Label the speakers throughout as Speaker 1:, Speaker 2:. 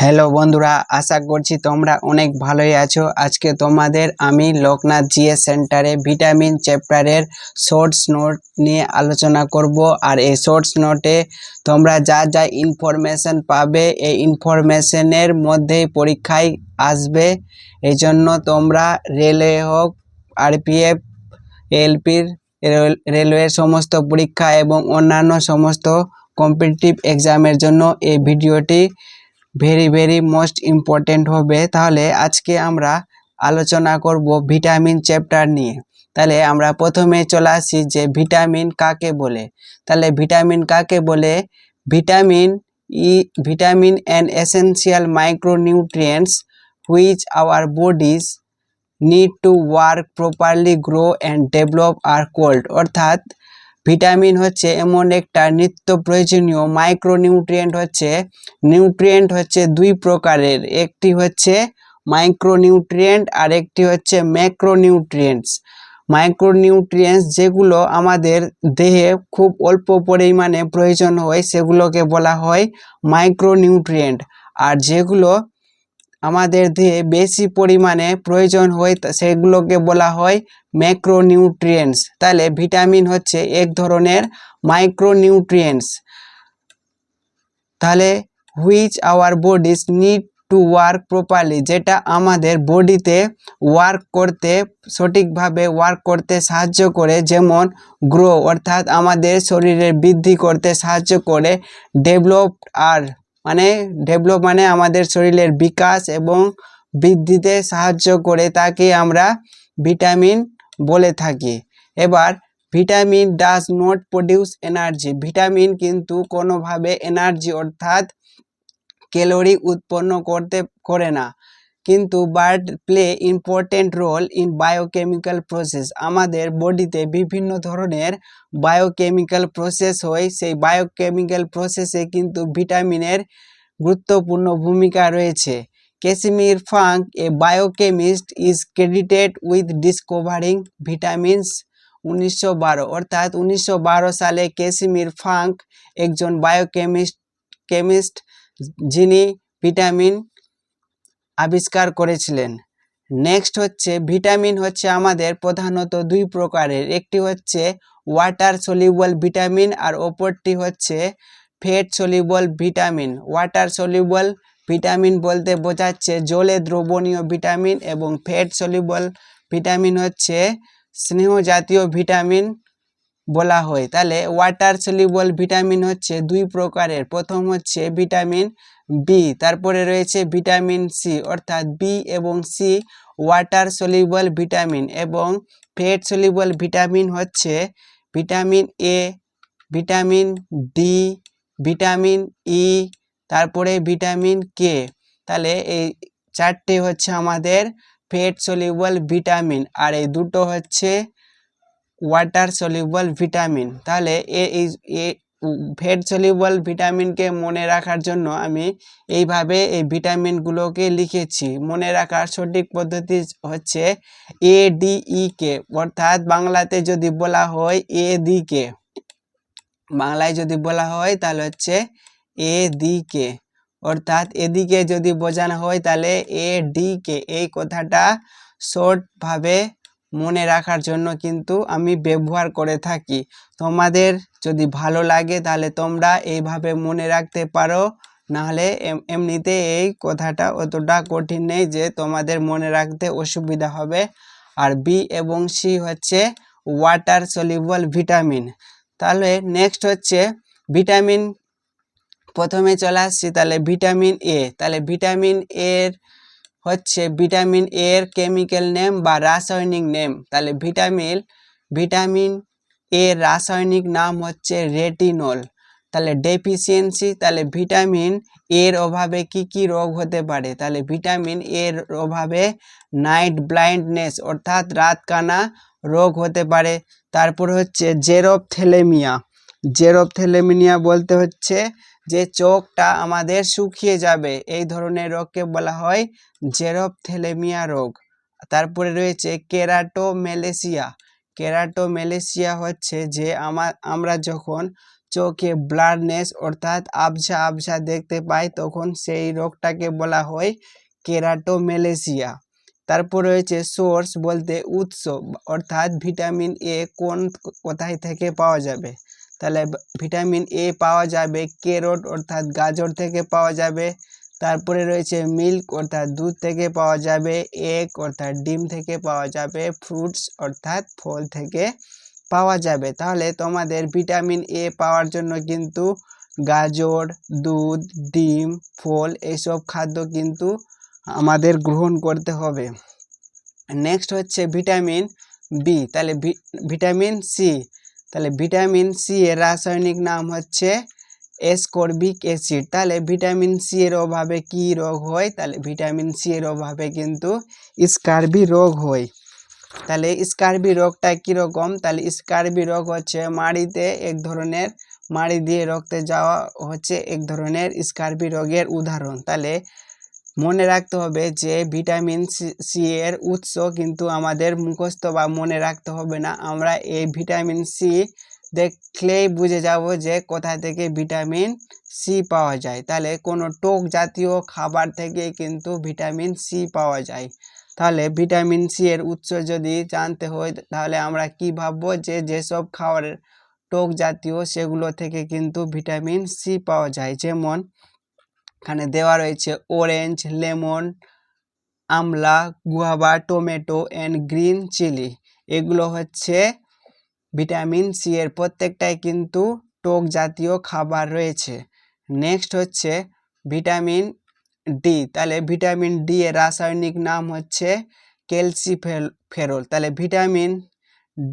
Speaker 1: Hello বন্ধুরা, আশা করছি তোমরা অনেক ভালোই আছো। আজকে তোমাদের আমি লোকনাথ জিএস সেন্টারে ভিটামিন চ্যাপ্টারের শর্টস নোট নিয়ে আলোচনা করব। আর এই শর্টস নোটে তোমরা যা যা ইনফরমেশন পাবে এই ইনফরমেশনের মধ্যেই পরীক্ষায় আসবে। এই জন্য তোমরা রেলওয়ে হোক, আরপিএফ, এলপির, রেলওয়ের সমস্ত পরীক্ষা এবং অন্যান্য সমস্ত কম্পিটিটিভ এক্সামের জন্য এই ভিডিওটি ভেরি মোস্ট ইম্পর্টেন্ট হবে। তাহলে আজকে আমরা আলোচনা করব ভিটামিন চ্যাপ্টার নিয়ে। তাহলে আমরা প্রথমে চলে আসি যে ভিটামিন কাকে বলে। তাহলে ভিটামিন কাকে বলে? Vitamin an essential micronutrients which our bodies need to work properly, grow and develop are called. অর্থাৎ ভিটামিন হচ্ছে এমন একটা নিত্য প্রয়োজনীয় নিউট্রিয়েন্ট হচ্ছে দুই প্রকারের, একটি হচ্ছে মাইক্রোনিউট্রিয়েন্ট আর একটি হচ্ছে ম্যাক্রোনিউট্রিয়েন্টস। মাইক্রোনিউট্রিয়েন্টস যেগুলো আমাদের দেহে খুব অল্প পরিমাণে প্রয়োজন হয় সেগুলোকে বলা হয় মাইক্রোনিউট্রিয়েন্ট, আর যেগুলো আমাদের দেহে বেশি পরিমাণে প্রয়োজন হয় সেগুলোকে বলা হয় ম্যাক্রোনিউট্রিয়েন্টস। তাহলে ভিটামিন হচ্ছে এক ধরনের মাইক্রোনিউট্রিয়েন্টস। তাহলে which our bodies need to work properly, যেটা আমাদের বডিতে সঠিকভাবে ওয়ার্ক করতে সাহায্য করে। যেমন গ্রো অর্থাৎ আমাদের শরীরের বৃদ্ধি করতে সাহায্য করে, ডেভেলপ মানে আমাদের শরীরের বিকাশ এবং বৃদ্ধিতে সাহায্য করে, তাকে আমরা ভিটামিন বলে থাকি। এবার vitamin does not produce energy. Vitamin কিন্তু কোনোভাবে এনার্জি অর্থাৎ ক্যালোরি উৎপন্ন করে না, কিন্তু but play important role in biochemical process. আমাদের বডিতে বিভিন্ন ধরনের বায়োকেমিক্যাল প্রসেস হয়, সেই বায়োকেমিক্যাল প্রসেসে কিন্তু ভিটামিনের গুরুত্বপূর্ণ ভূমিকা রয়েছে। Casimir funk, A biochemist, is credited with discovering vitamins 1912। অর্থাৎ 1912 সালে ক্যাসিমির ফাঙ্ক একজন বায়োকেমিস্ট যিনি ভিটামিন আবিষ্কার করেছিলেন। নেক্সট হচ্ছে ভিটামিন হচ্ছে আমাদের প্রধানত দুই প্রকারের, একটি হচ্ছে ওয়াটার সলিউবল ভিটামিন আর অপরটি হচ্ছে fat soluble vitamin. Water soluble vitamin বলতে বোঝাচ্ছে জলে দ্রবণীয় ভিটামিন, এবং ফ্যাট সলিউবল ভিটামিন হচ্ছে স্নেহ জাতীয় ভিটামিন বলা হয়। তাহলে ওয়াটার সলিউবল ভিটামিন হচ্ছে দুই প্রকারের, প্রথম হচ্ছে ভিটামিন বি, তারপরে রয়েছে ভিটামিন সি। অর্থাৎ বি এবং সি ওয়াটার সলিউবল ভিটামিন, এবং ফ্যাট সলিউবল ভিটামিন হচ্ছে vitamin A, vitamin D, vitamin E, তারপরে ভিটামিন কে। তাহলে এই চারটে হচ্ছে আমাদের ফ্যাট সলিউবল ভিটামিন, আর এই দুটো হচ্ছে ওয়াটার সলিউবল ভিটামিন। তাহলে ফ্যাট সলিউবল ভিটামিনকে মনে রাখার জন্য আমি এইভাবে এই ভিটামিনগুলোকে লিখেছি। মনে রাখার সঠিক পদ্ধতি হচ্ছে ADE কে, অর্থাৎ বাংলাতে যদি বলা হয় এদিকে, বাংলায় যদি বলা হয় তাহলে হচ্ছে এদিকে, অর্থাৎ এদিকে যদি বোঝানো হয় তাহলে ADK। এই কথাটা শর্টভাবে মনে রাখার জন্য কিন্তু আমি ব্যবহার করে থাকি। তোমাদের যদি ভালো লাগে তাহলে তোমরা এইভাবে মনে রাখতে পারো, নাহলে এমনিতে এই কথাটা অতটা কঠিন নেই যে তোমাদের মনে রাখতে অসুবিধা হবে। আর বি এবং সি হচ্ছে ওয়াটার সলিউবল ভিটামিন। তাহলে নেক্সট হচ্ছে ভিটামিন, প্রথমে চলে আসছি তাহলে ভিটামিন এ। তাহলে ভিটামিন এর কেমিক্যাল নেম বা রাসায়নিক নেম। তাহলে ভিটামিন এর রাসায়নিক নাম হচ্ছে রেটিনল। তাহলে ডেফিসিয়েন্সি, তাহলে ভিটামিন এর অভাবে কি রোগ হতে পারে? তাহলে ভিটামিন এর অভাবে নাইট ব্লাইন্ডনেস অর্থাৎ রাতকানা রোগ হতে পারে। তারপর হচ্ছে জেরপ্থ্যালমিয়া বলতে হচ্ছে যে চোখটা আমাদের শুকিয়ে যাবে, এই ধরনের রোগকে বলা হয় জেরপ্থ্যালমিয়া রোগ। তারপরে রয়েছে কেরাটোমেলেসিয়া হচ্ছে যে আমরা যখন চোখে ব্লারনেস অর্থাৎ আবঝা আবঝা দেখতে পায় তখন সেই রোগটাকে বলা হয় কেরাটোমেলেসিয়া। তারপর রয়েছে সোর্স বলতে উৎস, অর্থাৎ ভিটামিন এ কোথায় থেকে পাওয়া যাবে, তাহলে ভিটামিন এ পাওয়া যাবে ক্যারট অর্থাৎ গাজর থেকে পাওয়া যাবে। তারপরে রয়েছে মিল্ক অর্থাৎ দুধ থেকে পাওয়া যাবে, এগ অর্থাৎ ডিম থেকে পাওয়া যাবে, ফ্রুটস অর্থাৎ ফল থেকে পাওয়া যাবে। তাহলে তোমাদের ভিটামিন এ পাওয়ার জন্য কিন্তু গাজর, দুধ, ডিম, ফল এইসব খাদ্য কিন্তু আমাদের গ্রহণ করতে হবে। নেক্সট হচ্ছে ভিটামিন বি, তাহলে ভিটামিন সি, তাহলে ভিটামিন সি এর রাসায়নিক নাম হচ্ছে অ্যাসকর্বিক অ্যাসিড। তাহলে ভিটামিন সি এর অভাবে কি রোগ হয়, তাহলে ভিটামিন সি এর অভাবে কিন্তু স্কারবি রোগ হয়। তাহলে স্কারবি রোগটা কীরকম, তাহলে স্কারবি রোগ হচ্ছে মাড়ি দিয়ে রক্তে যাওয়া হচ্ছে এক ধরনের স্কারবি রোগের উদাহরণ। তাহলে মনে রাখতে হবে যে ভিটামিন সি এর উৎস কিন্তু আমাদের মুখস্থ বা মনে রাখতে হবে না, আমরা এই ভিটামিন সি দেখলেই বুঝে যাব যে কোথা থেকে ভিটামিন সি পাওয়া যায়। তাহলে কোনো টক জাতীয় খাবার থেকে কিন্তু ভিটামিন সি পাওয়া যায়। তাহলে ভিটামিন সি এর উৎস যদি জানতে হয় তাহলে আমরা কি ভাববো, যে যেসব খাবার টক জাতীয় সেগুলো থেকে কিন্তু ভিটামিন সি পাওয়া যায়। যেমন এখানে দেওয়া রয়েছে orange, lemon, amla, guava, tomato and green chilli, এগুলো হচ্ছে ভিটামিন সি এর প্রত্যেকটাই কিন্তু টক জাতীয় খাবার রয়েছে। নেক্সট হচ্ছে ভিটামিন ডি, তাহলে ভিটামিন ডি এর রাসায়নিক নাম হচ্ছে ক্যালসিফেরল। তাহলে ভিটামিন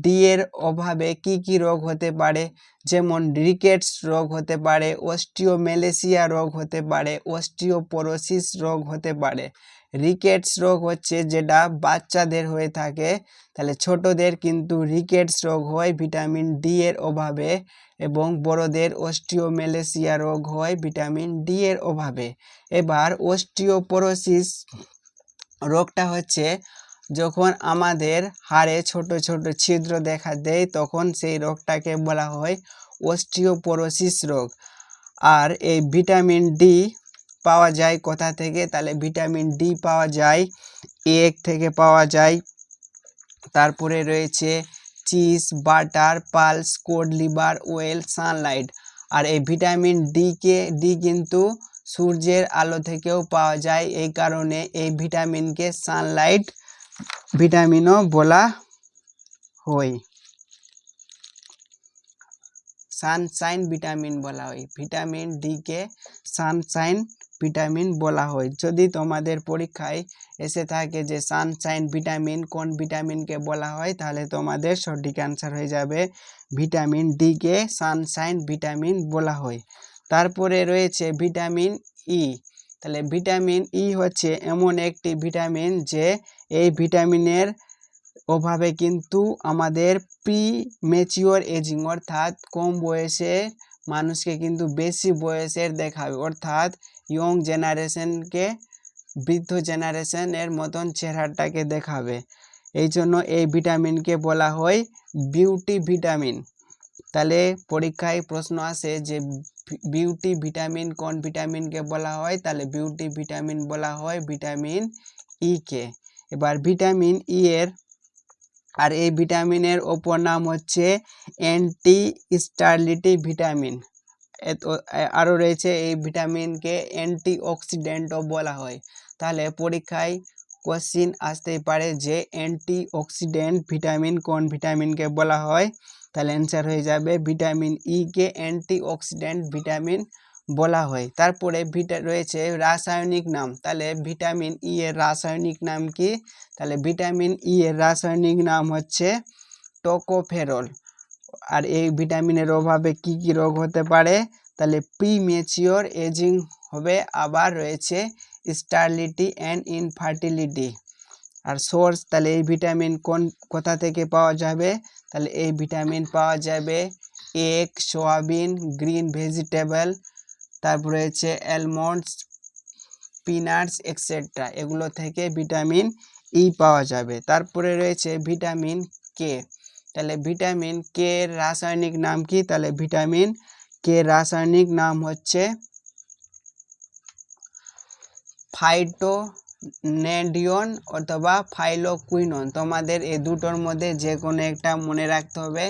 Speaker 1: ডি এর অভাবে কি কি রোগ হতে পারে, যেমন রিকেটস রোগ হতে পারে, অস্টিওমেলেসিয়া রোগ হতে পারে, অস্টিওপোরোসিস রোগ হতে পারে। রিকেটস রোগ হচ্ছে যেটা বাচ্চাদের হয়ে থাকে, তাহলে ছোটদের কিন্তু রিকেটস রোগ হয় ভিটামিন ডি এর অভাবে, এবং বড়দের অস্টিওমেলেসিয়া রোগ হয় ভিটামিন ডি এর অভাবে। এবার অস্টিওপোরোসিস রোগটা হচ্ছে যখন আমাদের হাড়ে ছোট ছোট ছিদ্র দেখা দেয় তখন সেই রোগটাকে বলা হয় অস্টিওপোরোসিস রোগ। আর এই ভিটামিন ডি পাওয়া যায় কোথা থেকে, তাহলে ভিটামিন ডি পাওয়া যায় এগ থেকে পাওয়া যায়। তারপরে রয়েছে cheese, butter, pulse, cod liver oil, sunlight. আর এই ভিটামিন ডি কিন্তু সূর্যের আলো থেকেও পাওয়া যায়, এই কারণে এই ভিটামিনকে সানলাইট ভিটামিনও বলা হয়, সানশাইন ভিটামিন বলা হয়। ভিটামিন ডি কে সানশাইন ভিটামিন বলা হয়। যদি তোমাদের পরীক্ষায় এসে থাকে যে সানশাইন ভিটামিন কোন ভিটামিনকে বলা হয়, তাহলে তোমাদের সঠিক অ্যান্সার হয়ে যাবে ভিটামিন ডি কে সানশাইন ভিটামিন বলা হয়। তারপরে রয়েছে ভিটামিন ই, তাহলে ভিটামিন ই হচ্ছে এমন একটি ভিটামিন যে এই ভিটামিনের অভাবে কিন্তু আমাদের প্রি ম্যাচিওর এজিং অর্থাৎ কম বয়সে মানুষকে কিন্তু বেশি বয়সের দেখাবে, অর্থাৎ ইয়ং জেনারেশনকে বৃদ্ধ জেনারেশনের মতন চেহারাটাকে দেখাবে। এই জন্য এই ভিটামিনকে বলা হয় বিউটি ভিটামিন। তাহলে পরীক্ষায় প্রশ্ন আসে যে বিউটি ভিটামিন কোন ভিটামিনকে বলা হয়, তাহলে বিউটি ভিটামিন বলা হয় ভিটামিন ই কে। এবার ভিটামিন ই এর আর এই ভিটামিনের অপর নাম হচ্ছে অ্যান্টি স্টারলিটি ভিটামিন। আরও রয়েছে এই ভিটামিনকে অ্যান্টিঅক্সিডেন্টও বলা হয়। তাহলে পরীক্ষায় কোশ্চিন আসতেই পারে যে অ্যান্টিঅক্সিডেন্ট ভিটামিন কোন ভিটামিনকে বলা হয়, তাহলে অ্যান্সার হয়ে যাবে ভিটামিন ই কে অ্যান্টিঅক্সিডেন্ট ভিটামিন বলা হয়। তারপরে রয়েছে রাসায়নিক নাম, তাহলে ভিটামিন ই এর রাসায়নিক নাম কি, তাহলে ভিটামিন ই এর রাসায়নিক নাম হচ্ছে টোকোফেরল। আর এই ভিটামিনের অভাবে কি কি রোগ হতে পারে, তাহলে প্রিম্যাচিওর এজিং হবে, আবার রয়েছে স্টারলিটি অ্যান্ড ইনফার্টিলিটি। আর সোর্স, তাহলে এই ভিটামিন কোথা থেকে পাওয়া যাবে, তাহলে এই ভিটামিন পাওয়া যাবে এগ, সয়াবিন, গ্রিন ভেজিটেবল, তারপর রয়েছে অ্যালমন্ডস, পিনাটস এক্সেট্রা, এগুলো থেকে ভিটামিন ই পাওয়া যাবে। তারপরে রয়েছে ভিটামিন কে, তাহলে ভিটামিন কে এর রাসায়নিক নাম কি, তাহলে ভিটামিন কে রাসায়নিক নাম হচ্ছে ফাইটোনেডিয়ন অথবা ফাইলোকুইনন। তোমাদের এই দুটোর মধ্যে যে কোনো একটা মনে রাখতে হবে।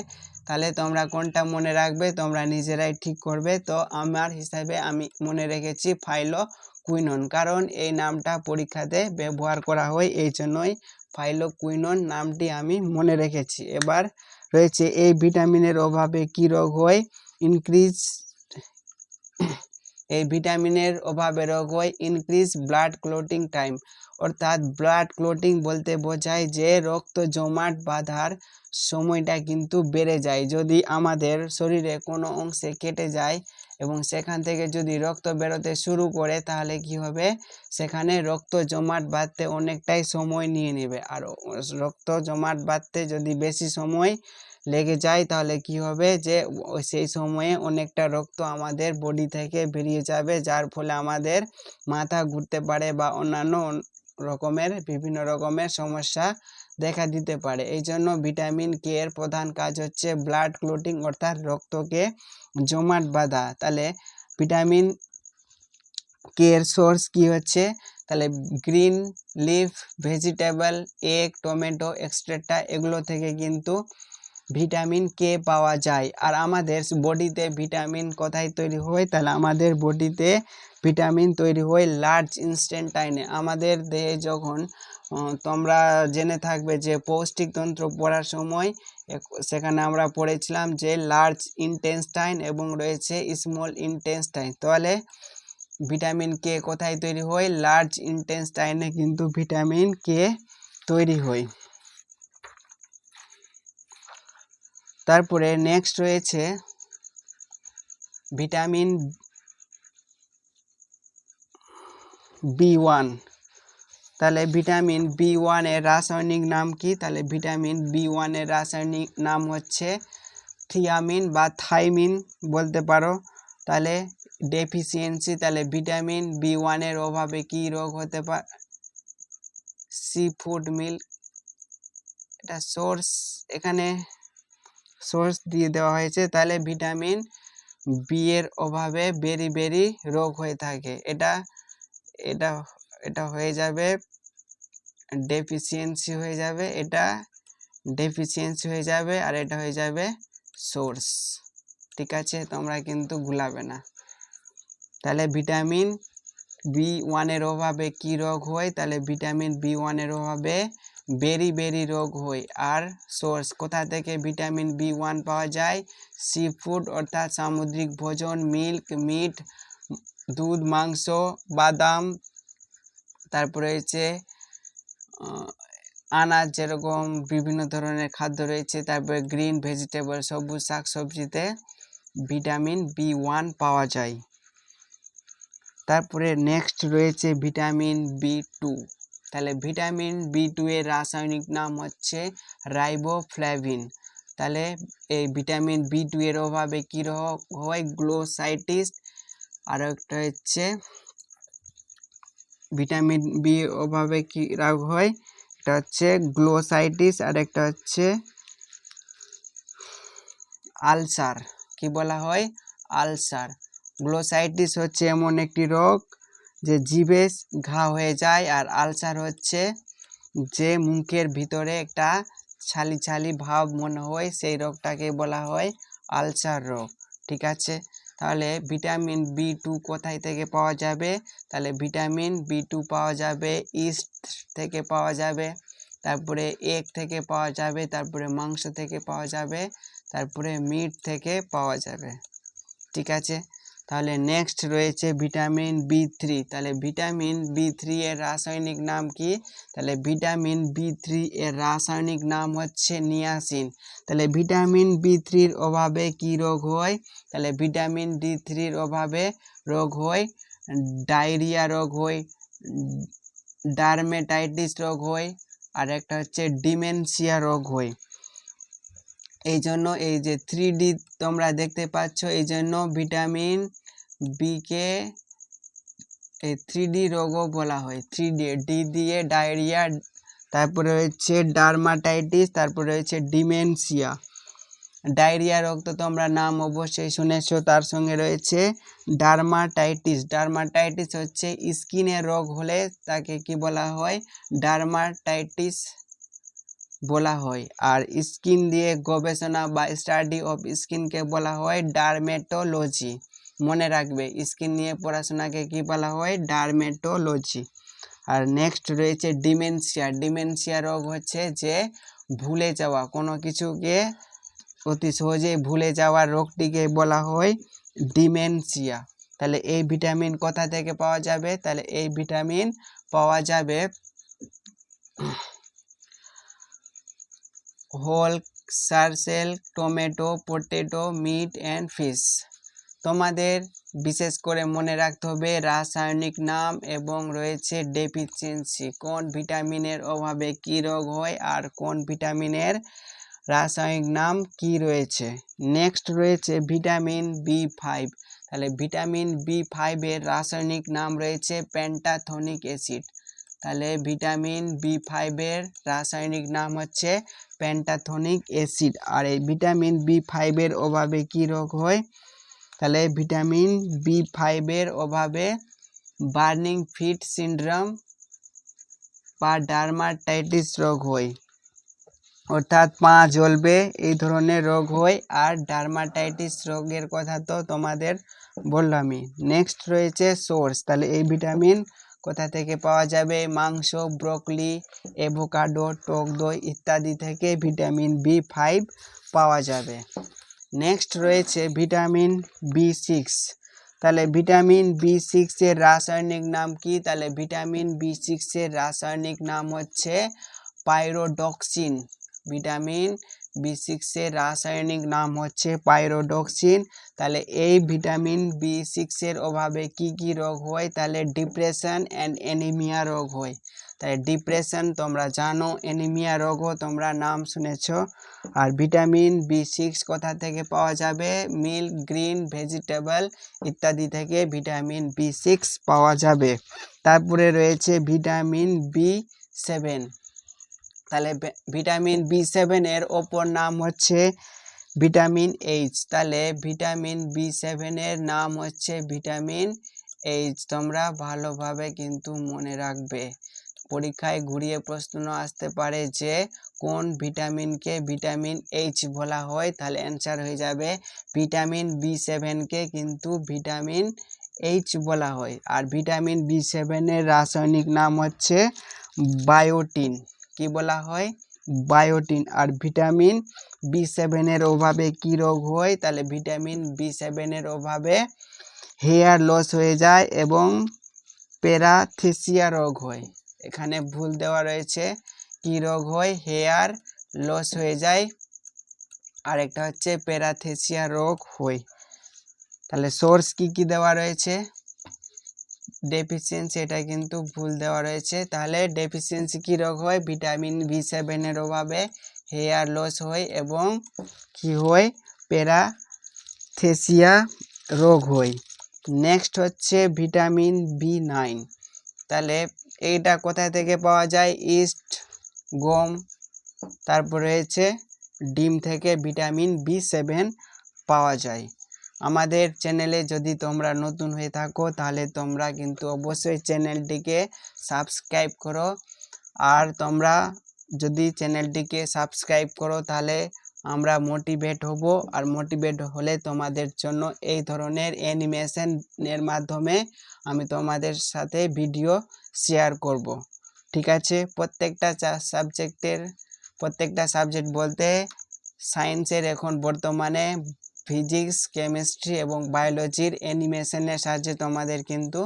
Speaker 1: তাহলে তোমরা কোনটা মনে রাখবে তোমরা নিজেরাই ঠিক করবে। তো আমার হিসাবে আমি মনে রেখেছি ফাইলোকুইনন, কারণ এই নামটা পরীক্ষাতে ব্যবহার করা হয়, এই জন্যই ফাইলোকুইনন নামটি আমি মনে রেখেছি। এবার রয়েছে এই ভিটামিনের অভাবে কি রোগ হয়? ইনক্রিজ এই ভিটামিনের অভাবে রোগ হয় ইনক্রিজ ব্লাড ক্লটিং টাইম, অর্থাৎ ব্লাড ক্লটিং বলতে বোঝায় যে রক্ত জমাট বাঁধার সময়টা কিন্তু বেড়ে যায়। যদি আমাদের শরীরে কোনো অংশে কেটে যায় এবং সেখান থেকে যদি রক্ত বেরোতে শুরু করে তাহলে কি হবে? সেখানে রক্ত জমাট বাঁধতে অনেকটাই সময় নিয়ে নেবে। আর রক্ত জমাট বাঁধতে যদি বেশি সময় লেগে যায় তাহলে কি হবে? যে সেই সময়ে অনেকটা রক্ত আমাদের বডি থেকে বেরিয়ে যাবে, যার ফলে আমাদের মাথা ঘুরতে পারে বা অন্যান্য রকমের বিভিন্ন রকমের সমস্যা দেখা দিতে পারে। এই জন্য ভিটামিন কে এর প্রধান কাজ হচ্ছে ব্লাড ক্লটিং, অর্থাৎ রক্তকে জমাট বাঁধা। তাহলে ভিটামিন কে এর সোর্স কি হচ্ছে? তাহলে green leaf vegetable, egg, tomato, এক্সট্রেটা, এগুলো থেকে কিন্তু ভিটামিন কে পাওয়া যায়। আর আমাদের বডিতে ভিটামিন কোথায় তৈরি হয়? তাহলে আমাদের বডিতে ভিটামিন তৈরি হয় লার্জ ইনস্টেন্টাইনে। আমাদের দেহে যখন তোমরা জেনে থাকবে যে পৌষ্টিকতন্ত্র পড়ার সময় সেখানে আমরা পড়েছিলাম যে লার্জ ইনটেস্টাইন এবং রয়েছে স্মল ইনটেস্টাইন। তাহলে ভিটামিন কে কোথায় তৈরি হয়? লার্জ ইনটেস্টাইনে কিন্তু ভিটামিন কে তৈরি হয়। তারপরে নেক্সট রয়েছে ভিটামিন বি1। তাহলে ভিটামিন বি1 এর রাসায়নিক নাম কি? তাহলে ভিটামিন বি1 এর রাসায়নিক নাম হচ্ছে থিয়ামিন বা থাইমিন বলতে পারো। তাহলে ডেফিসিয়েন্সি, তাহলে ভিটামিন বি1 এর অভাবে কি রোগ হতে পারে? সি ফুড মিল, এটা সোর্স, এখানে সোর্স দিয়ে দেওয়া হয়েছে। তাহলে ভিটামিন বি এর অভাবে বেরি রোগ হয়ে থাকে। এটা এটা এটা হয়ে যাবে ডেফিসিয়েন্সি হয়ে যাবে, এটা ডেফিসিয়েন্সি হয়ে যাবে, আর এটা হয়ে যাবে সোর্স। ঠিক আছে, তোমরা কিন্তু ভুলাবে না। তাহলে ভিটামিন বি1 এর অভাবে কি রোগ হয়? তাহলে ভিটামিন বি1 এর অভাবে বেরি রোগ হয়। আর সোর্স কোথা থেকে ভিটামিন বি1 পাওয়া যায়? সি ফুড, অর্থাৎ সামুদ্রিক ভোজন, মিল্ক, মিট, দুধ, মাংস, বাদাম, তারপরে হচ্ছে আনাজ, যেরকম বিভিন্ন ধরনের খাদ্য রয়েছে। তারপরে গ্রিন ভেজিটেবল, সবুজ শাকসবজিতে ভিটামিন বি1 পাওয়া যায়। তারপরে নেক্সট রয়েছে ভিটামিন বি2। তাহলে ভিটামিন বি2 এর রাসায়নিক নাম হচ্ছে রাইবোফ্ল্যাভিন। তাহলে এই ভিটামিন বি2 এর অভাবে কি রোগ হয়? গ্লোসাইটিস। আর একটা হচ্ছে ভিটামিন বি অভাবে কি রোগ হয়? এটা হচ্ছে গ্লোসাইটিস, আর একটা হচ্ছে আলসার। কি বলা হয়? আলসার। গ্লোসাইটিস হচ্ছে এমন একটি রোগ যে জিভে ঘা হয়ে যায়, আর আলসার হচ্ছে যে মুখের ভিতরে একটা ছালি ছালি ভাব মনে হয়, সেই রোগটাকে বলা হয় আলসার রোগ। ঠিক আছে, তাহলে ভিটামিন বি2 কোথায় থেকে পাওয়া যাবে? তাহলে ভিটামিন বি2 পাওয়া যাবে ইস্ট থেকে পাওয়া যাবে, তারপরে এগ থেকে পাওয়া যাবে, তারপরে মাংস থেকে পাওয়া যাবে, তারপরে মিট থেকে পাওয়া যাবে। ঠিক আছে, তাহলে নেক্সট রয়েছে ভিটামিন বি3। তাহলে ভিটামিন বি3 এর রাসায়নিক নাম কি? তাহলে ভিটামিন বি3 এর রাসায়নিক নাম হচ্ছে নিয়াসিন। তাহলে ভিটামিন বি3 এর অভাবে কি রোগ হয়? তাহলে ভিটামিন ডি3 এর অভাবে রোগ হয় ডায়রিয়া রোগ হয়, ডার্মেটাইটিস রোগ হয়, আর একটা হচ্ছে ডিমেনশিয়া রোগ হয়। এই জন্য এই যে 3D তোমরা দেখতে পাচ্ছ, এই জন্য ভিটামিন বি কে এই 3D রোগও বলা হয়। 3D, ডি দিয়ে ডায়রিয়া, তারপরে হচ্ছে ডার্মাটাইটিস, তারপরে হচ্ছে ডিমেনশিয়া, ডায়রিয়া রোগ তো তোমরা নাম অবশ্যই শুনেছো, তার সঙ্গে রয়েছে ডার্মাটাইটিস। ডার্মাটাইটিস হচ্ছে স্কিনের রোগ হলে তাকে কি বলা হয়, ডার্মাটাইটিস বলা হয়। আর স্কিন দিয়ে গবেষণা বা স্টাডি অফ স্কিনকে বলা হয় ডার্মেটোলজি। মনে রাখবে, স্কিন নিয়ে পড়াশোনাকে কি বলা হয়, ডার্মেটোলজি। আর নেক্সট রয়েছে ডিমেনশিয়া। ডিমেনশিয়া রোগ হচ্ছে যে ভুলে যাওয়া, কোনো কিছুকে অতি সহজেই ভুলে যাওয়ার রোগটিকে বলা হয় ডিমেনশিয়া। তাহলে এই ভিটামিন কোথা থেকে পাওয়া যাবে, তাহলে এই ভিটামিন পাওয়া যাবে whole cereal, tomato, potato, meat and fish. তোমাদের বিশেষ করে মনে রাখতে হবে রাসায়নিক নাম এবং রয়েছে ডেফিসিয়েন্সি, কোন ভিটামিনের অভাবে কি রোগ হয় আর কোন ভিটামিনের রাসায়নিক নাম কি রয়েছে। নেক্সট রয়েছে ভিটামিন বি5। তাহলে ভিটামিন বি5 এর রাসায়নিক নাম রয়েছে পেন্টাথনিক অ্যাসিড। তাহলে ভিটামিন বি5 এর রাসায়নিক নাম হচ্ছে পেন্টাথনিক অ্যাসিড। আর এই ভিটামিন বি5 এর অভাবে কি রোগ হয়, তাহলে ভিটামিন বি5 এর অভাবে বার্নিং ফিট সিনড্রোম বা ডার্মাটাইটিস রোগ হয়, অর্থাৎ পা জ্বলবে, এই ধরনের রোগ হয়। আর ডার্মাটাইটিস রোগের কথা তো তোমাদের বললামই। নেক্সট রয়েছে সোর্স। তাহলে এই ভিটামিন কোথা থেকে পাওয়া যাবে, মাংস, ব্রোকলি, অ্যাভোকাডো, টক দই ইত্যাদি থেকে ভিটামিন বি5 পাওয়া যাবে। নেক্সট রয়েছে ভিটামিন বি6। তাহলে ভিটামিন বি6 এর রাসায়নিক নাম কি, তাহলে ভিটামিন বি6 এর রাসায়নিক নাম হচ্ছে পাইরোডক্সিন। ভিটামিন বি6 এর রাসায়নিক নাম হচ্ছে পাইরোডক্সিন। তাহলে এই ভিটামিন বি6 এর অভাবে কি কি রোগ হয়, তাহলে ডিপ্রেশন অ্যান্ড অ্যানিমিয়া রোগ হয়। তাই ডিপ্রেশন তোমরা জানো, অ্যানিমিয়া রোগও তোমরা নাম শুনেছ। আর ভিটামিন বি6 কোথা থেকে পাওয়া যাবে, মিল্ক, গ্রিন ভেজিটেবল ইত্যাদি থেকে ভিটামিন বি6 পাওয়া যাবে। তারপরে রয়েছে ভিটামিন বি7। তাহলে ভিটামিন বি7 এর অপর নাম হচ্ছে ভিটামিন এইচ। তাহলে ভিটামিন বি7 এর নাম হচ্ছে ভিটামিন এইচ। তোমরা ভালোভাবে কিন্তু মনে রাখবে, পরীক্ষায় ঘুরিয়ে প্রশ্ন আসতে পারে যে কোন ভিটামিনকে ভিটামিন এইচ বলা হয়, তাহলে অ্যান্সার হয়ে যাবে ভিটামিন বি7কে কিন্তু ভিটামিন এইচ বলা হয়। আর ভিটামিন বি7 এর রাসায়নিক নাম হচ্ছে বায়োটিন। কি বলা হয়, বায়োটিন। আর ভিটামিন বি7 এর অভাবে কি রোগ হয়, তাহলে ভিটামিন বি7 এর অভাবে হেয়ার লস হয়ে যায় এবং প্যারাথেসিয়া রোগ হয়। এখানে ভুল দেওয়া রয়েছে, কি রোগ হয়, হেয়ার লস হয়ে যায়, আর একটা হচ্ছে প্যারাথেসিয়া রোগ হয়। তাহলে সোর্স কি কি দেওয়া রয়েছে, ডেফিসিয়েন্সি, এটা কিন্তু ভুল দেওয়া রয়েছে। তাহলে ডেফিসিয়েন্সি কি রোগ হয়, ভিটামিন বি7 এর অভাবে হেয়ার লস হয় এবং কি হয়, প্যারাথেসিয়া রোগ হয়। নেক্সট হচ্ছে ভিটামিন বি9। তাহলে এইটা কোথা থেকে পাওয়া যায়, ইস্ট, গম, তারপর রয়েছে ডিম থেকে ভিটামিন বি7 পাওয়া যায়। আমাদের চ্যানেলে যদি তোমরা নতুন হয়ে থাকো তাহলে তোমরা কিন্তু অবশ্যই চ্যানেলটিকে সাবস্ক্রাইব করো। আর তোমরা যদি চ্যানেলটিকে সাবস্ক্রাইব করো তাহলে আমরা মোটিভেট হব, আর মোটিভেট হলে তোমাদের জন্য এই ধরনের অ্যানিমেশনের মাধ্যমে আমি তোমাদের সাথে ভিডিও শেয়ার করব। ঠিক আছে, প্রত্যেকটা সাবজেক্ট বলতে সায়েন্সের এখন বর্তমানে ফিজিক্স, কেমিস্ট্রি এবং বায়োলজির অ্যানিমেশনের সাহায্যে তোমাদের কিন্তু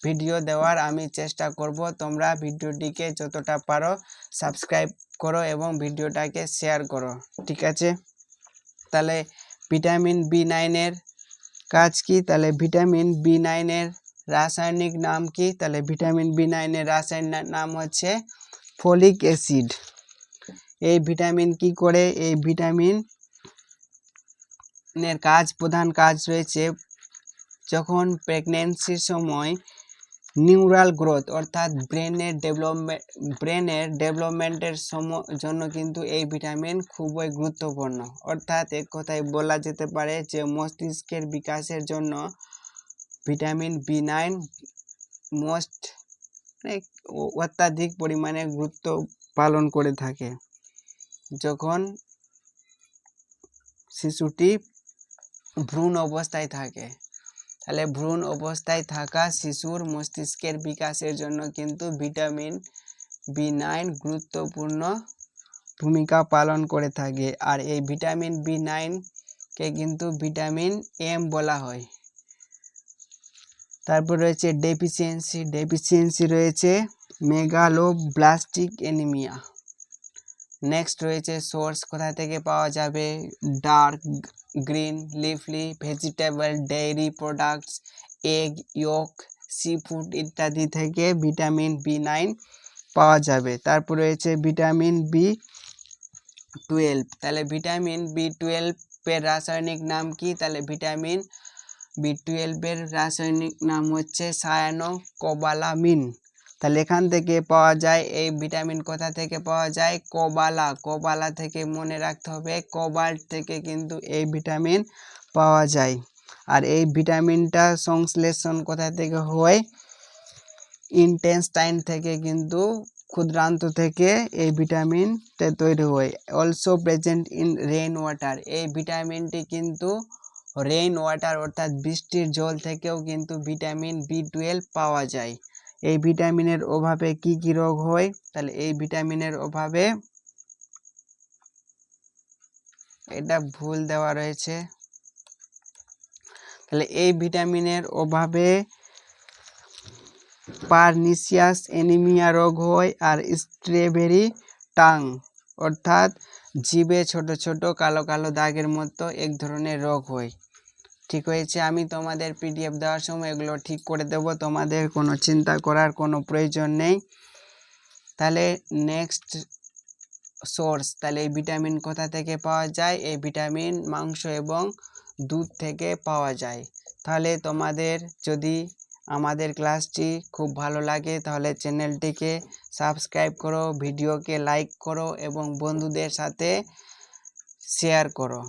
Speaker 1: ভিডিও দেওয়ার আমি চেষ্টা করব। তোমরা ভিডিওটিকে যতটা পারো সাবস্ক্রাইব করো এবং ভিডিওটাকে শেয়ার করো। ঠিক আছে, তাহলে ভিটামিন বি9 এর কাজ কি, তাহলে ভিটামিন বি9 এর রাসায়নিক নাম কি, তাহলে ভিটামিন বি9 এর রাসায়নিক নাম হচ্ছে ফলিক অ্যাসিড। এই ভিটামিন কি করে, এই ভিটামিন এর প্রধান কাজ রয়েছে, যখন প্রেগন্যান্সির সময় নিউরাল গ্রোথ অর্থাৎ ব্রেনের ডেভেলপমেন্টের জন্য কিন্তু এই ভিটামিন খুবই গুরুত্বপূর্ণ। অর্থাৎ এক কথায় বলা যেতে পারে যে মস্তিষ্কের বিকাশের জন্য ভিটামিন B9 অত্যাধিক পরিমাণে গুরুত্ব পালন করে থাকে যখন শিশুটি ভ্রূণ অবস্থায় থাকে। তাহলে ভ্রূণ অবস্থায় থাকা শিশুর মস্তিষ্কের বিকাশের জন্য কিন্তু ভিটামিন B9 গুরুত্বপূর্ণ ভূমিকা পালন করে থাকে। আর এই ভিটামিন B9 কে কিন্তু ভিটামিন M বলা হয়। তারপর রয়েছে ডেফিসিয়েন্সি রয়েছে মেগালোব্লাস্টিক অ্যানিমিয়া। নেক্সট রয়েছে সোর্স, কোথা থেকে পাওয়া যাবে? Dark green leafy vegetable, dairy products, egg yolk, seafood ইত্যাদি থেকে ভিটামিন B9 পাওয়া যাবে। তারপর রয়েছে ভিটামিন B12। তাহলে ভিটামিন B12 এর রাসায়নিক নাম কি? তাহলে ভিটামিন B12 এর রাসায়নিক নাম হচ্ছে সায়ানোকোবালামিন। তাহলে এখান থেকে পাওয়া যায় এই ভিটামিন। কোথা থেকে পাওয়া যায়? কোবালা থেকে, মনে রাখতে হবে কোবাল্ট থেকে কিন্তু এই ভিটামিন পাওয়া যায়। আর এই ভিটামিনটা সংশ্লেষণ কোথা থেকে হয়? ইন্টেস্টাইন থেকে, কিন্তু ক্ষুদ্রান্ত থেকে এই ভিটামিনটা তৈরি হয়। Also present in rain water. এই ভিটামিনটি কিন্তু রেইন ওয়াটার অর্থাৎ বৃষ্টির জল থেকেও কিন্তু ভিটামিন B12 পাওয়া যায়। এই ভিটামিনের অভাবে কি কি রোগ হয়? তাহলে এই ভিটামিনের অভাবে, এটা ভুল দেওয়া রয়েছে, তাহলে এই ভিটামিনের অভাবে পারনিসিয়াস অ্যানিমিয়া রোগ হয়। আর স্ট্রবেরি টাং অর্থাৎ জিভে ছোট ছোট কালো কালো দাগের মতো এক ধরনের রোগ হয়। ঠিক হয়েছে, আমি তোমাদের PDF দেওয়ার সময় এগুলো ঠিক করে দেব, তোমাদের কোনো চিন্তা করার কোনো প্রয়োজন নেই। তাহলে নেক্সট সোর্স, তাহলে এই ভিটামিন কোথা থেকে পাওয়া যায়? এই ভিটামিন মাংস এবং দুধ থেকে পাওয়া যায়। তাহলে তোমাদের যদি আমাদের ক্লাসটি খুব ভালো লাগে তাহলে চ্যানেলটিকে সাবস্ক্রাইব করো, ভিডিওকে লাইক করো এবং বন্ধুদের সাথে শেয়ার করো।